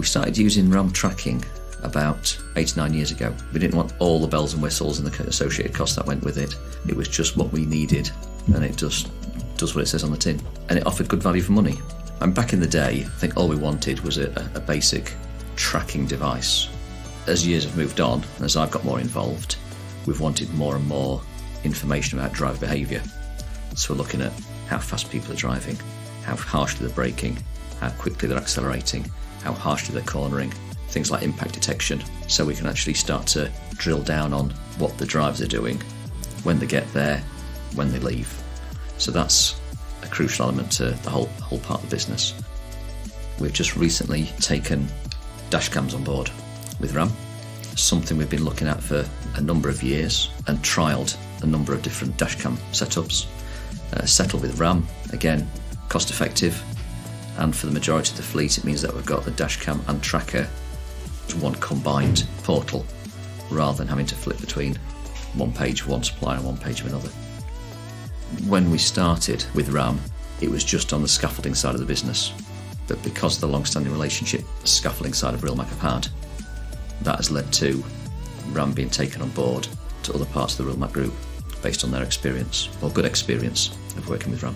started using RAM tracking about 8 or 9 years ago. We didn't want all the bells and whistles and the associated costs that went with it. It was just what we needed, and it just does what it says on the tin. And it offered good value for money. And back in the day, I think all we wanted was a basic tracking device. As years have moved on, as I've got more involved, we've wanted more and more information about driver behaviour. So we're looking at how fast people are driving, how harshly they're braking, how quickly they're accelerating, how harshly they're cornering, things like impact detection, so we can actually start to drill down on what the drivers are doing, when they get there, when they leave. So that's a crucial element to the whole part of the business. We've just recently taken dash cams on board with RAM, something we've been looking at for a number of years, and trialled a number of different dash cam setups. Settled with RAM, again, cost effective, and for the majority of the fleet it means that we've got the dash cam and tracker as one combined portal, rather than having to flip between one page of one supplier and one page of another. When we started with RAM, it was just on the scaffolding side of the business, but because of the long-standing relationship the scaffolding side of Rilmac have had, that has led to RAM being taken on board to other parts of the Rilmac group based on their experience, or good experience, of working with RAM.